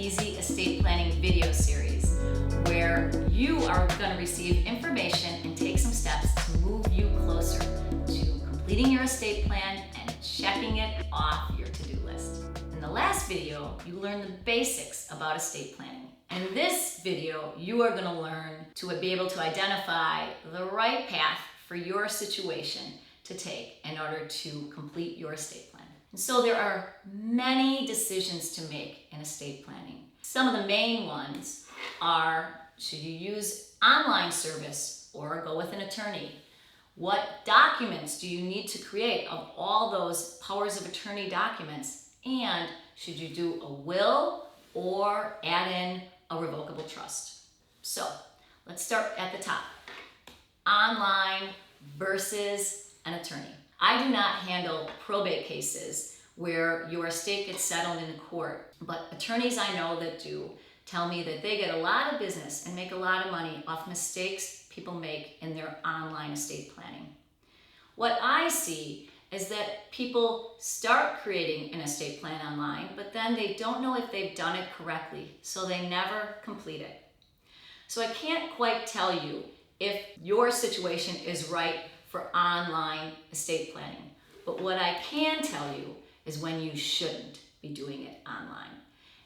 Easy Estate Planning video series, where you are going to receive information and take some steps to move you closer to completing your estate plan and checking it off your to-do list. In the last video, you learned the basics about estate planning. In this video, you are going to learn to be able to identify the right path for your situation to take in order to complete your estate plan. And so there are many decisions to make in estate planning. Some of the main ones are, should you use online service or go with an attorney? What documents do you need to create of all those powers of attorney documents? And should you do a will or add in a revocable trust? So let's start at the top. Online versus an attorney. I do not handle probate cases where your estate gets settled in court, but attorneys I know that do tell me that they get a lot of business and make a lot of money off mistakes people make in their online estate planning. What I see is that people start creating an estate plan online, but then they don't know if they've done it correctly, so they never complete it. So I can't quite tell you if your situation is right for online estate planning, but what I can tell you is when you shouldn't be doing it online.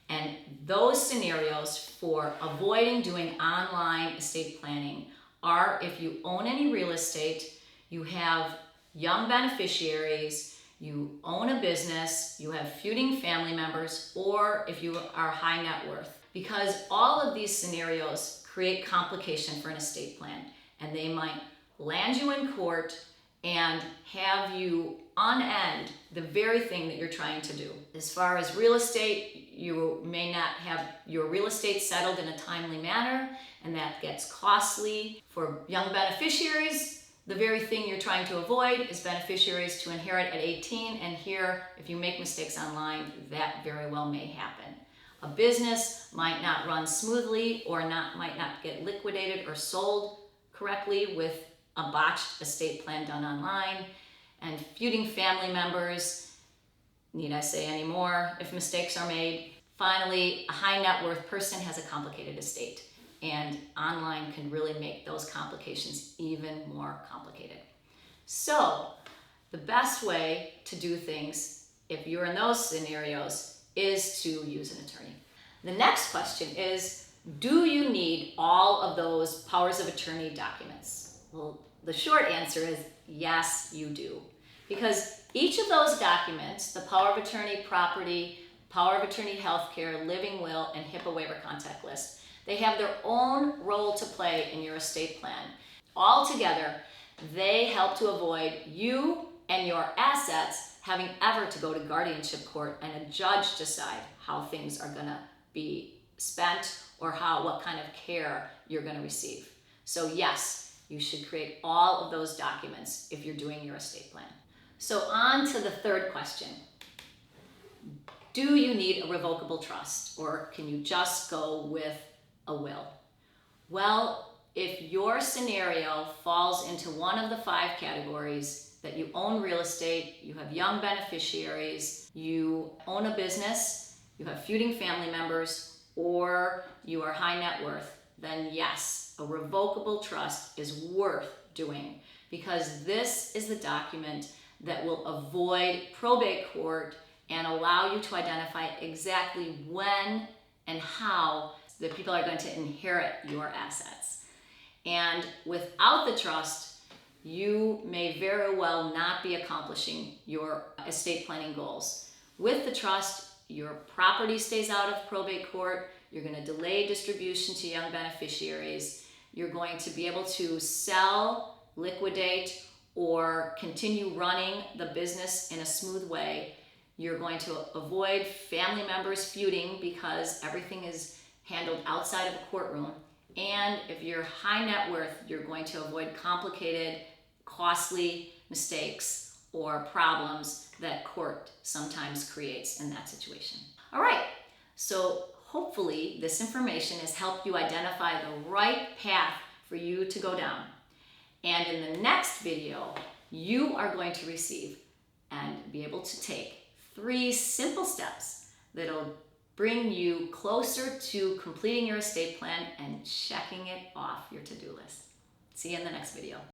And those scenarios for avoiding doing online estate planning are if you own any real estate, you have young beneficiaries, you own a business, you have feuding family members, or if you are high net worth. Because all of these scenarios create complication for an estate plan, and they might land you in court and have you unend the very thing that you're trying to do. As far as real estate, you may not have your real estate settled in a timely manner, and that gets costly. For young beneficiaries, the very thing you're trying to avoid is beneficiaries to inherit at 18, and here, if you make mistakes online, that very well may happen. A business might not run smoothly or might not get liquidated or sold correctly with a botched estate plan done online. And feuding family members, need I say any more, if mistakes are made. Finally, a high net worth person has a complicated estate, and online can really make those complications even more complicated. So the best way to do things, if you're in those scenarios, is to use an attorney. The next question is, do you need all of those powers of attorney documents? Well, the short answer is yes, you do. Because each of those documents, the power of attorney property, power of attorney healthcare, living will, and HIPAA waiver contact list, they have their own role to play in your estate plan. Altogether, they help to avoid you and your assets having ever to go to guardianship court and a judge decide how things are gonna be spent or what kind of care you're gonna receive. So yes, you should create all of those documents if you're doing your estate plan. So on to the third question. Do you need a revocable trust, or can you just go with a will? Well, if your scenario falls into one of the 5 categories, that you own real estate, you have young beneficiaries, you own a business, you have feuding family members, or you are high net worth, then yes, a revocable trust is worth doing, because this is the document that will avoid probate court and allow you to identify exactly when and how the people are going to inherit your assets. And without the trust, you may very well not be accomplishing your estate planning goals. With the trust, your property stays out of probate court, you're going to delay distribution to young beneficiaries, you're going to be able to sell, liquidate, or continue running the business in a smooth way. You're going to avoid family members feuding because everything is handled outside of a courtroom. And if you're high net worth, you're going to avoid complicated, costly mistakes or problems that court sometimes creates in that situation. All right, so hopefully this information has helped you identify the right path for you to go down. And in the next video, you are going to receive and be able to take 3 simple steps that'll bring you closer to completing your estate plan and checking it off your to-do list. See you in the next video.